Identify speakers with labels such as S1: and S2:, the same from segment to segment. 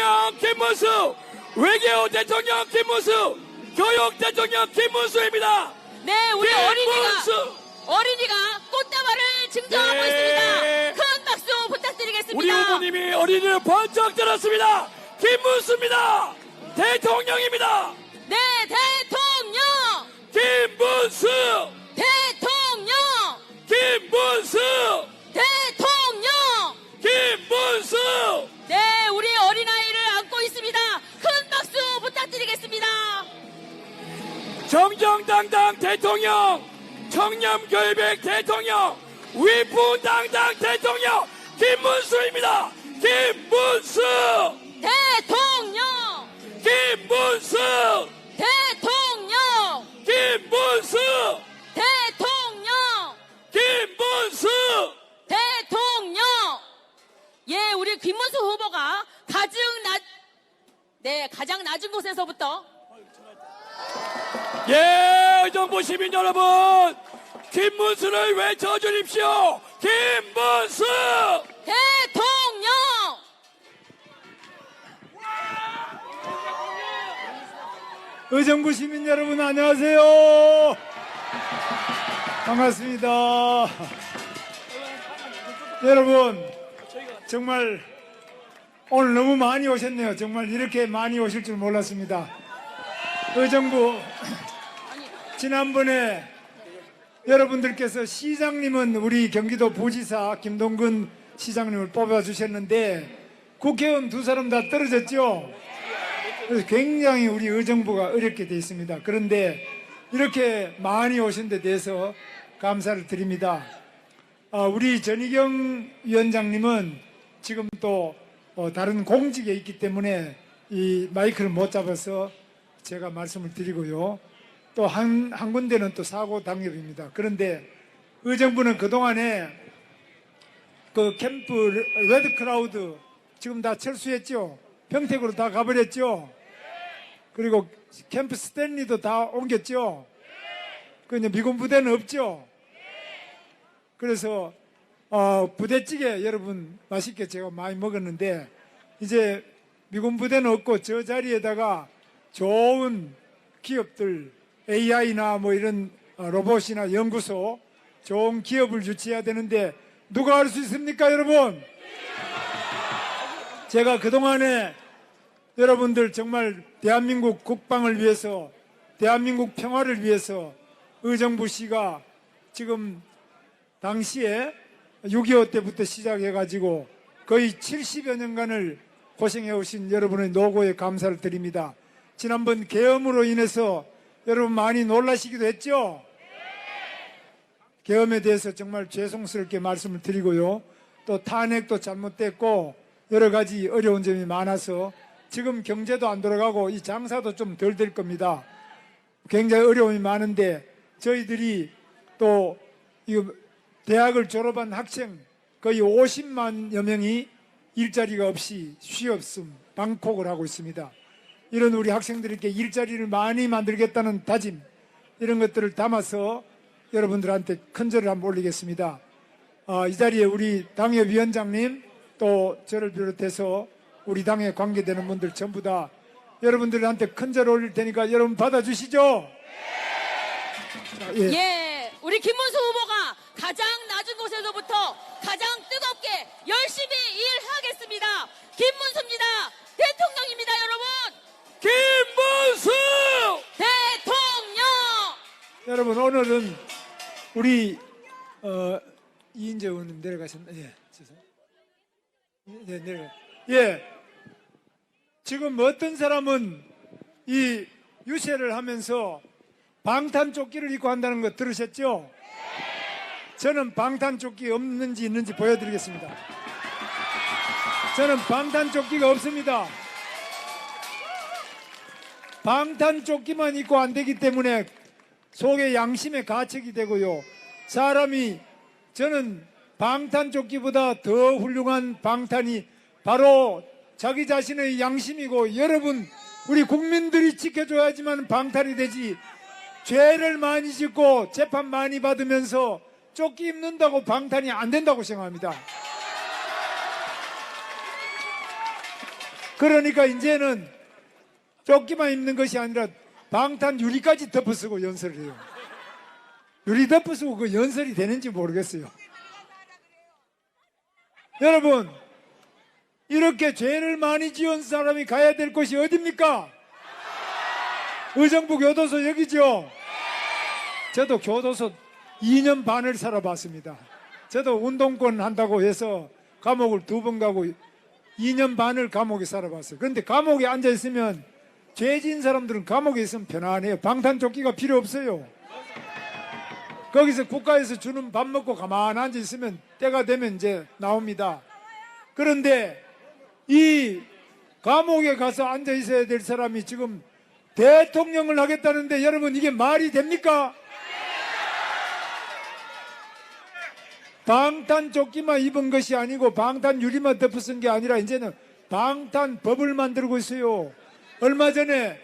S1: 대통령 김문수, 외교 대통령 김문수, 교육 대통령 김문수입니다.
S2: 네, 우리
S1: 김문수.
S2: 어린이가 꽃다발을 증정하고
S1: 네.
S2: 있습니다. 큰 박수 부탁드리겠습니다.
S1: 우리 후보님이 어린이를 번쩍 들었습니다. 김문수입니다. 대통령입니다.
S2: 네, 대통령!
S1: 김문수,
S2: 대통령!
S1: 김문수,
S2: 대통령!
S1: 김문수.
S2: 네, 우리 어린아이를 안고 있습니다. 큰 박수 부탁드리겠습니다.
S1: 정정당당 대통령, 청렴결백 대통령, 위풍당당 대통령 김문수입니다. 김문수,
S2: 대통령!
S1: 김문수,
S2: 대통령!
S1: 김문수,
S2: 대통령!
S1: 김문수.
S2: 대통령! 예, 우리 김문수 후보가 가장 낮은 곳에서부터
S1: 예, 의정부 시민 여러분, 김문수를 외쳐주십시오. 김문수.
S2: 대통령!
S3: 의정부 시민 여러분 안녕하세요. 반갑습니다. 여러분 정말 오늘 너무 많이 오셨네요. 정말 이렇게 많이 오실 줄 몰랐습니다. 의정부 지난번에 여러분들께서 시장님은 우리 경기도 부지사 김동근 시장님을 뽑아주셨는데 국회의원 두 사람 다 떨어졌죠. 그래서 굉장히 우리 의정부가 어렵게 돼 있습니다. 그런데 이렇게 많이 오신 데 대해서 감사를 드립니다. 우리 전희경 위원장님은 지금 또 다른 공직에 있기 때문에 이 마이크를 못 잡아서 제가 말씀을 드리고요. 또 한 군데는 또 사고 당협입니다. 그런데 의정부는 그동안에 그 캠프 레드크라우드 지금 다 철수했죠. 평택으로 다 가버렸죠. 그리고 캠프 스탠리도 다 옮겼죠. 그 이제 미군 부대는 없죠. 그래서 부대찌개 여러분 맛있게 제가 많이 먹었는데 이제 미군 부대는 없고 저 자리에다가 좋은 기업들 AI나 뭐 이런 로봇이나 연구소 좋은 기업을 유치해야 되는데 누가 할 수 있습니까 여러분? 제가 그동안에 여러분들 정말 대한민국 국방을 위해서 대한민국 평화를 위해서 의정부시가 지금 당시에 6.25 때부터 시작해가지고 거의 70여 년간을 고생해 오신 여러분의 노고에 감사를 드립니다. 지난번 계엄으로 인해서 여러분 많이 놀라시기도 했죠? 계엄에 대해서 정말 죄송스럽게 말씀을 드리고요. 또 탄핵도 잘못됐고 여러 가지 어려운 점이 많아서 지금 경제도 안 돌아가고 이 장사도 좀 덜 될 겁니다. 굉장히 어려움이 많은데 저희들이 또 이 대학을 졸업한 학생 거의 50만여 명이 일자리가 없이 쉬없음 방콕을 하고 있습니다. 이런 우리 학생들에게 일자리를 많이 만들겠다는 다짐 이런 것들을 담아서 여러분들한테 큰절을 한번 올리겠습니다. 이 자리에 우리 당협위원장님 또 저를 비롯해서 우리 당에 관계되는 분들 전부 다 여러분들한테 큰절 올릴 테니까 여러분 받아주시죠? 자, 예.
S2: 예, 우리 김문수 후보가 가장 낮은 곳에서부터 가장 뜨겁게 열심히 일하겠습니다. 김문수입니다. 대통령입니다, 여러분.
S1: 김문수.
S2: 대통령.
S3: 여러분 오늘은 우리 이인재 의원님 내려가셨나? 예, 네, 내려가. 예, 지금 어떤 사람은 이 유세를 하면서 방탄조끼를 입고 한다는 거 들으셨죠? 저는 방탄조끼 없는지 있는지 보여드리겠습니다. 저는 방탄조끼가 없습니다. 방탄조끼만 입고 안 되기 때문에 속에 양심의 가책이 되고요. 사람이 저는 방탄조끼보다 더 훌륭한 방탄이 바로 자기 자신의 양심이고 여러분 우리 국민들이 지켜줘야지만 방탄이 되지 죄를 많이 짓고 재판 많이 받으면서 조끼 입는다고 방탄이 안 된다고 생각합니다. 그러니까 이제는 조끼만 입는 것이 아니라 방탄 유리까지 덮어쓰고 연설을 해요. 유리 덮어쓰고 그 연설이 되는지 모르겠어요. 여러분, 이렇게 죄를 많이 지은 사람이 가야 될 곳이 어딥니까? 의정부 교도소 여기죠? 저도 교도소 2년 반을 살아봤습니다. 저도 운동권 한다고 해서 감옥을 2번 가고 2년 반을 감옥에 살아봤어요. 그런데 감옥에 앉아있으면 죄진 사람들은 감옥에 있으면 편안해요. 방탄조끼가 필요 없어요. 거기서 국가에서 주는 밥 먹고 가만히 앉아있으면 때가 되면 이제 나옵니다. 그런데 이 감옥에 가서 앉아있어야 될 사람이 지금 대통령을 하겠다는데 여러분 이게 말이 됩니까? 방탄조끼만 입은 것이 아니고 방탄 유리만 덮어쓴 게 아니라 이제는 방탄법을 만들고 있어요. 얼마 전에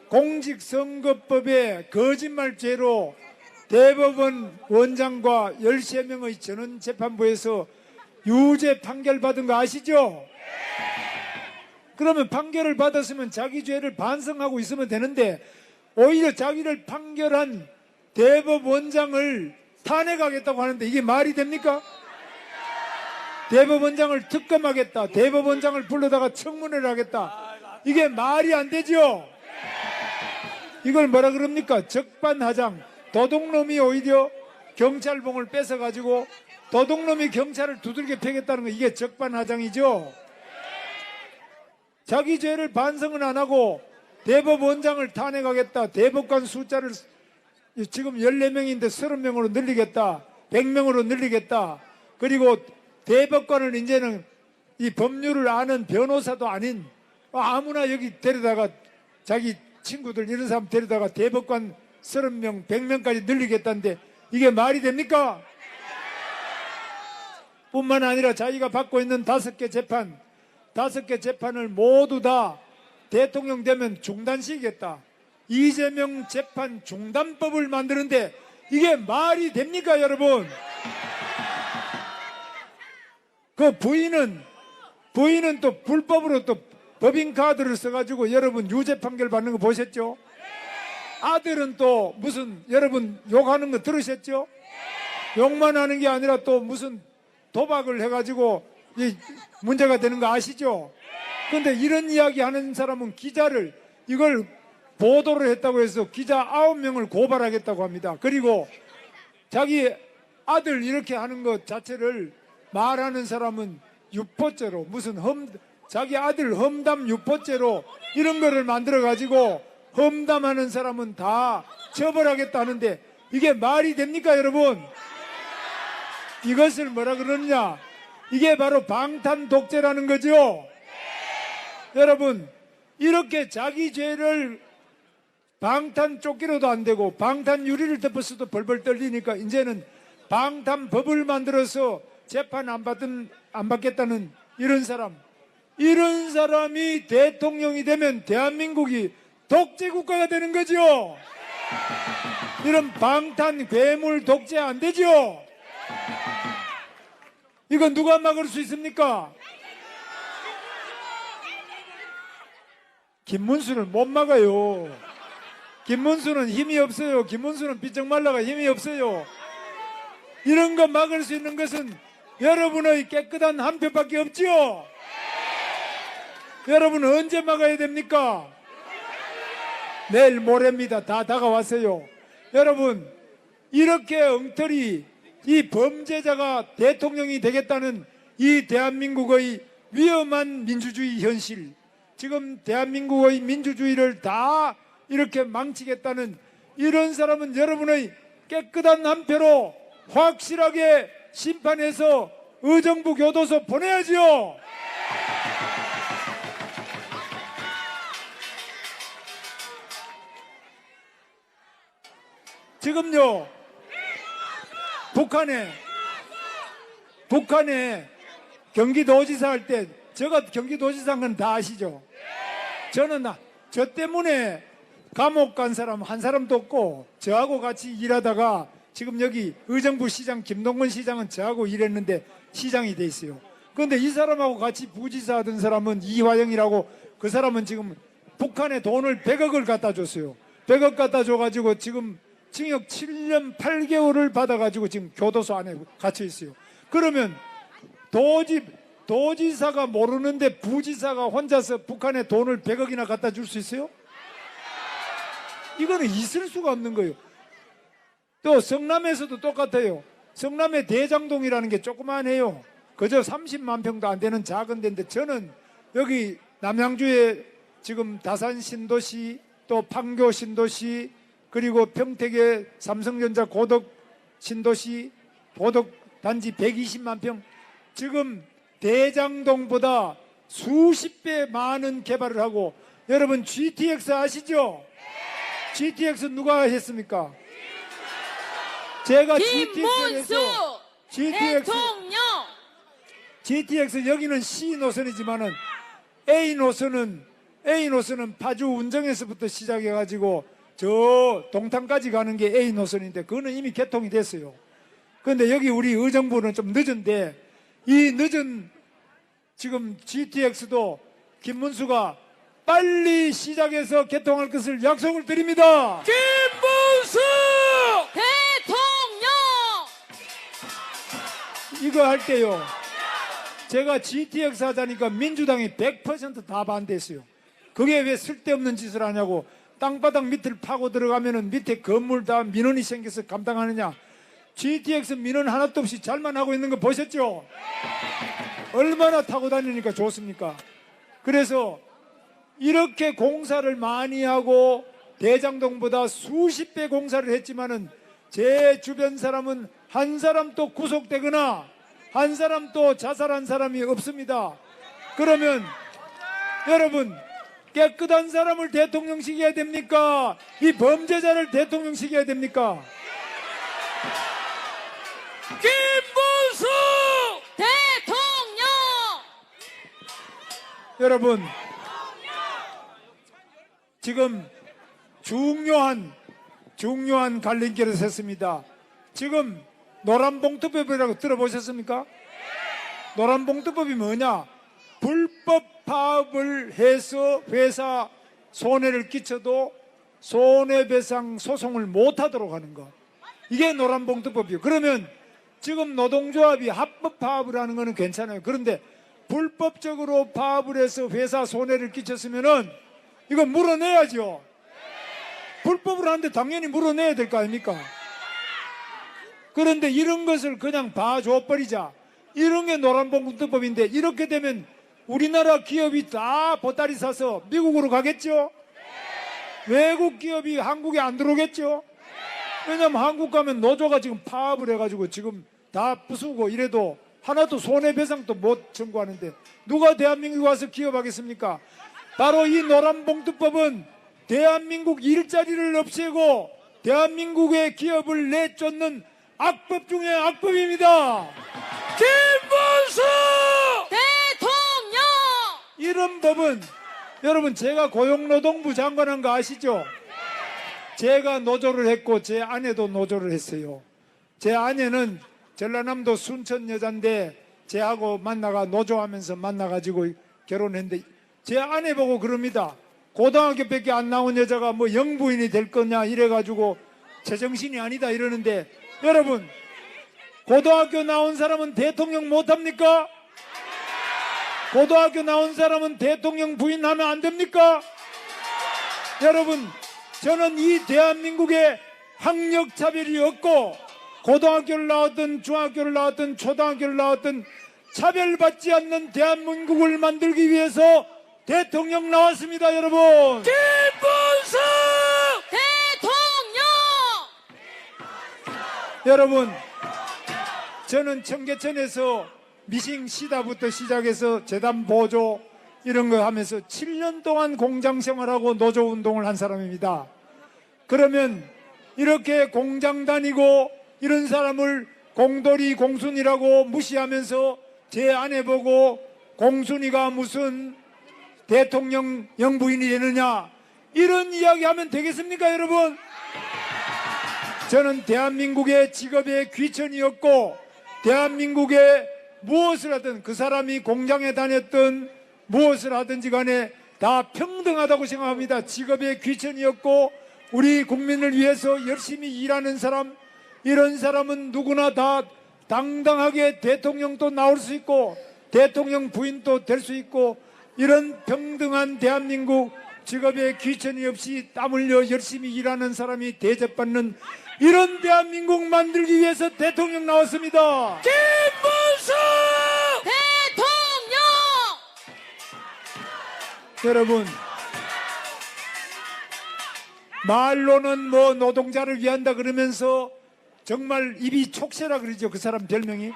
S3: 공직선거법에 거짓말죄로 대법원 원장과 13명의 전원재판부에서 유죄 판결 받은 거 아시죠? 그러면 판결을 받았으면 자기 죄를 반성하고 있으면 되는데 오히려 자기를 판결한 대법원장을 탄핵하겠다고 하는데 이게 말이 됩니까? 대법원장을 특검하겠다, 대법원장을 불러다가 청문회를 하겠다, 이게 말이 안 되죠? 이걸 뭐라 그럽니까? 적반하장. 도둑놈이 오히려 경찰봉을 뺏어가지고 도둑놈이 경찰을 두들겨 패겠다는 거, 이게 적반하장이죠? 자기 죄를 반성은 안 하고 대법원장을 탄핵하겠다, 대법관 숫자를 지금 14명인데 30명으로 늘리겠다, 100명으로 늘리겠다, 그리고 대법관을 이제는 이 법률을 아는 변호사도 아닌 아무나 여기 데려다가 자기 친구들 이런 사람 데려다가 대법관 30명, 100명까지 늘리겠다는데 이게 말이 됩니까? 뿐만 아니라 자기가 받고 있는 5개 재판, 5개 재판을 모두 다 대통령 되면 중단시키겠다, 이재명 재판 중단법을 만드는데 이게 말이 됩니까, 여러분? 그 부인은 또 불법으로 또 법인카드를 써가지고 여러분 유죄 판결 받는 거 보셨죠? 아들은 또 무슨 여러분 욕하는 거 들으셨죠? 욕만 하는 게 아니라 또 무슨 도박을 해가지고 이 문제가 되는 거 아시죠? 그런데 이런 이야기 하는 사람은 기자를 이걸 보도를 했다고 해서 기자 9명을 고발하겠다고 합니다. 그리고 자기 아들 이렇게 하는 것 자체를 말하는 사람은 유포죄로 무슨 자기 아들 험담 유포죄로 이런 거를 만들어 가지고 험담하는 사람은 다 처벌하겠다는데 이게 말이 됩니까, 여러분? 이것을 뭐라 그러느냐? 이게 바로 방탄 독재라는 거죠. 여러분, 이렇게 자기 죄를 방탄 조끼로도 안 되고 방탄 유리를 덮어서도 벌벌 떨리니까 이제는 방탄법을 만들어서 재판 안 받겠다는 이런 사람이 대통령이 되면 대한민국이 독재국가가 되는 거죠. 이런 방탄 괴물 독재 안 되죠. 이거 누가 막을 수 있습니까? 김문수는 못 막아요. 김문수는 힘이 없어요. 김문수는 삐쩍말라가 힘이 없어요. 이런 거 막을 수 있는 것은 여러분의 깨끗한 한 표밖에 없지요. 여러분은 언제 막아야 됩니까? 내일 모레입니다. 다 다가왔어요. 여러분, 이렇게 엉터리 이 범죄자가 대통령이 되겠다는 이 대한민국의 위험한 민주주의 현실, 지금 대한민국의 민주주의를 다 이렇게 망치겠다는 이런 사람은 여러분의 깨끗한 한 표로 확실하게 심판해서 의정부 교도소 보내야지요. 지금요, 북한에 경기도지사 할 때 제가 경기도지사 한 건 다 아시죠? 저는 저 때문에 감옥 간 사람 한 사람도 없고 저하고 같이 일하다가 지금 여기 의정부 시장 김동근 시장은 저하고 일했는데 시장이 돼 있어요. 그런데 이 사람하고 같이 부지사 하던 사람은 이화영이라고 그 사람은 지금 북한에 돈을 100억을 갖다 줬어요. 100억 갖다 줘가지고 지금 징역 7년 8개월을 받아가지고 지금 교도소 안에 갇혀 있어요. 그러면 도지사가 모르는데 부지사가 혼자서 북한에 돈을 100억이나 갖다 줄 수 있어요? 이거는 있을 수가 없는 거예요. 또 성남에서도 똑같아요. 성남의 대장동이라는 게 조그만해요. 그저 30만 평도 안 되는 작은 데인데, 저는 여기 남양주에 지금 다산 신도시, 또 판교 신도시, 그리고 평택의 삼성전자 고덕 신도시, 고덕 단지 120만 평, 지금 대장동보다 수십 배 많은 개발을 하고, 여러분 GTX 아시죠? GTX 누가 했습니까? 제가
S2: 김문수 대통령.
S3: GTX 여기는 C 노선이지만은 A 노선은 파주 운정에서부터 시작해가지고 저 동탄까지 가는 게 A 노선인데, 그거는 이미 개통이 됐어요. 그런데 여기 우리 의정부는 좀 늦은데, 이 늦은 지금 GTX도 김문수가 빨리 시작해서 개통할 것을 약속을 드립니다.
S1: 김문수
S2: 대통령.
S3: 이거 할 때요, 제가 GTX 하자니까 민주당이 100% 반대했어요. 그게 왜 쓸데없는 짓을 하냐고. 땅바닥 밑을 파고 들어가면은 밑에 건물 다 민원이 생겨서 감당하느냐. GTX 민원 하나도 없이 잘만 하고 있는 거 보셨죠? 얼마나 타고 다니니까 좋습니까? 그래서 이렇게 공사를 많이 하고 대장동보다 수십 배 공사를 했지만은 제 주변 사람은 한 사람도 구속되거나 한 사람도 자살한 사람이 없습니다. 그러면 여러분, 깨끗한 사람을 대통령시켜야 됩니까? 이 범죄자를 대통령시켜야 됩니까?
S1: 김문수
S2: 대통령.
S3: 여러분, 지금 중요한 갈림길을 샜습니다. 지금 노란봉투법이라고 들어보셨습니까? 노란봉투법이 뭐냐? 불법 파업을 해서 회사 손해를 끼쳐도 손해배상 소송을 못하도록 하는 것, 이게 노란봉투법이에요. 그러면 지금 노동조합이 합법 파업을 하는 거는 괜찮아요. 그런데 불법적으로 파업을 해서 회사 손해를 끼쳤으면은 이거 물어내야죠. 불법을 하는데 당연히 물어내야 될 거 아닙니까? 그런데 이런 것을 그냥 봐줘버리자. 이런 게 노란봉투법인데, 이렇게 되면 우리나라 기업이 다 보따리 사서 미국으로 가겠죠? 외국 기업이 한국에 안 들어오겠죠? 왜냐면 한국 가면 노조가 지금 파업을 해가지고 지금 다 부수고 이래도 하나도 손해배상도 못 청구하는데 누가 대한민국에 와서 기업하겠습니까? 바로 이 노란봉투법은 대한민국 일자리를 없애고 대한민국의 기업을 내쫓는 악법 중에 악법입니다.
S1: 김문수
S2: 대통령.
S3: 이런 법은, 여러분, 제가 고용노동부 장관한 거 아시죠? 제가 노조를 했고 제 아내도 노조를 했어요. 제 아내는 전라남도 순천 여잔데 제하고 만나가 노조하면서 만나가지고 결혼했는데, 제 아내 보고 그럽니다. 고등학교밖에 안 나온 여자가 뭐 영부인이 될 거냐 이래가지고 제정신이 아니다 이러는데, 여러분, 고등학교 나온 사람은 대통령 못합니까? 고등학교 나온 사람은 대통령 부인하면 안 됩니까? 여러분, 저는 이 대한민국에 학력차별이 없고 고등학교를 나왔든 중학교를 나왔든 초등학교를 나왔든 차별받지 않는 대한민국을 만들기 위해서 대통령 나왔습니다. 여러분,
S1: 김문수
S2: 대통령.
S3: 여러분, 저는 청계천에서 미싱 시다부터 시작해서 재단 보조 이런 거 하면서 7년 동안 공장 생활하고 노조 운동을 한 사람입니다. 그러면 이렇게 공장 다니고 이런 사람을 공돌이 공순이라고 무시하면서 제 아내 보고 공순이가 무슨 대통령 영부인이 되느냐, 이런 이야기 하면 되겠습니까? 여러분, 저는 대한민국의 직업에 귀천이 없고 대한민국에 무엇을 하든, 그 사람이 공장에 다녔든 무엇을 하든지 간에 다 평등하다고 생각합니다. 직업의 귀천이 없고 우리 국민을 위해서 열심히 일하는 사람, 이런 사람은 누구나 다 당당하게 대통령도 나올 수 있고 대통령 부인도 될 수 있고, 이런 평등한 대한민국, 직업에 귀천이 없이 땀 흘려 열심히 일하는 사람이 대접받는 이런 대한민국 만들기 위해서 대통령 나왔습니다.
S1: 김문수
S2: 대통령!
S3: 여러분, 말로는 뭐 노동자를 위한다 그러면서 정말 입이 촉새라 그러죠. 그 사람 별명이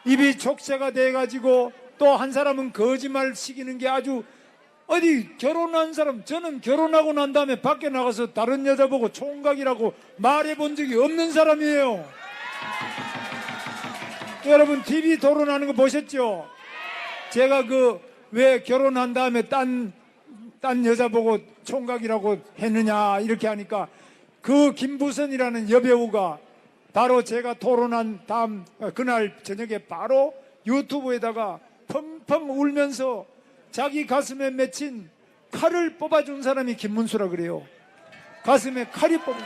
S3: 입이 촉새가 돼가지고, 또 한 사람은 거짓말 시키는 게 아주, 어디 결혼한 사람, 저는 결혼하고 난 다음에 밖에 나가서 다른 여자 보고 총각이라고 말해본 적이 없는 사람이에요. 여러분 TV 토론하는 거 보셨죠? 제가 왜 결혼한 다음에 딴 여자 보고 총각이라고 했느냐 이렇게 하니까, 그 김부선이라는 여배우가 바로 제가 토론한 다음 그날 저녁에 바로 유튜브에다가 펑펑 울면서 자기 가슴에 맺힌 칼을 뽑아준 사람이 김문수라 그래요. 가슴에 칼이 뽑아.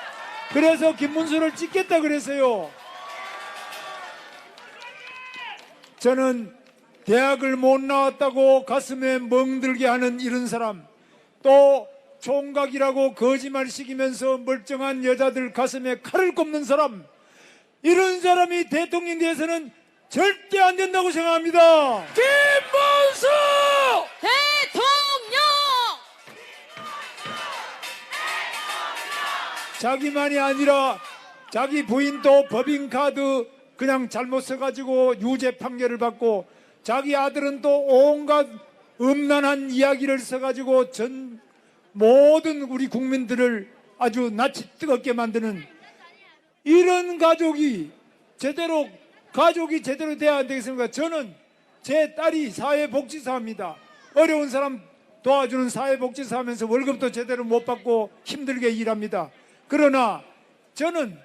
S3: 그래서 김문수를 찍겠다 그랬어요. 저는 대학을 못 나왔다고 가슴에 멍들게 하는 이런 사람, 또 총각이라고 거짓말 시키면서 멀쩡한 여자들 가슴에 칼을 꼽는 사람, 이런 사람이 대통령에 대해서는 절대 안 된다고 생각합니다.
S1: 김문수
S2: 대통령!
S3: 자기만이 아니라 자기 부인도 법인카드 그냥 잘못 써가지고 유죄 판결을 받고, 자기 아들은 또 온갖 음란한 이야기를 써가지고 전 모든 우리 국민들을 아주 낯이 뜨겁게 만드는 이런 가족이 제대로 돼야 안 되겠습니까? 저는 제 딸이 사회복지사입니다. 어려운 사람 도와주는 사회복지사 하면서 월급도 제대로 못 받고 힘들게 일합니다. 그러나 저는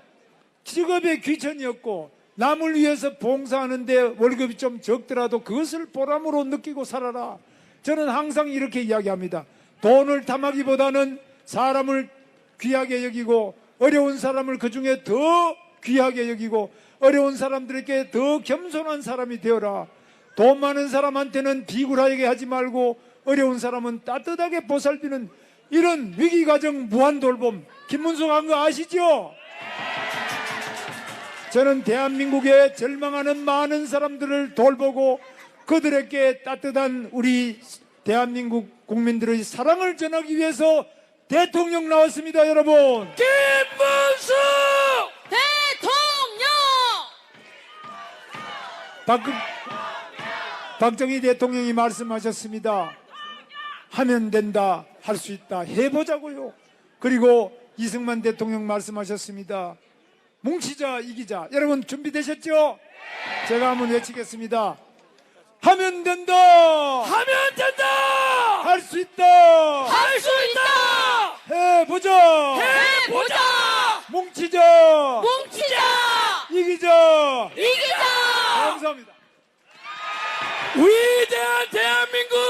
S3: 직업에 귀천이 없고 남을 위해서 봉사하는데 월급이 좀 적더라도 그것을 보람으로 느끼고 살아라. 저는 항상 이렇게 이야기합니다. 돈을 탐하기보다는 사람을 귀하게 여기고, 어려운 사람을 그 중에 더 귀하게 여기고, 어려운 사람들에게 더 겸손한 사람이 되어라. 돈 많은 사람한테는 비굴하게 하지 말고 어려운 사람은 따뜻하게 보살피는 이런 위기가정 무한돌봄, 김문수가 한 거 아시죠? 저는 대한민국에 절망하는 많은 사람들을 돌보고 그들에게 따뜻한 우리 대한민국 국민들의 사랑을 전하기 위해서 대통령 나왔습니다. 여러분,
S1: 김문수
S2: 대통령!
S3: 박정희 대통령이 말씀하셨습니다. 하면 된다, 할 수 있다, 해보자고요. 그리고 이승만 대통령 말씀하셨습니다. 뭉치자 이기자. 여러분 준비되셨죠? 제가 한번 외치겠습니다. 하면 된다,
S1: 하면 된다
S3: 할 수 있다,
S1: 할 수 있다
S3: 해보자,
S1: 해보자
S3: 뭉치자
S2: 뭉치자!
S3: 이기자.
S2: 이기자!
S3: 감사합니다.
S1: 위대한 대한민국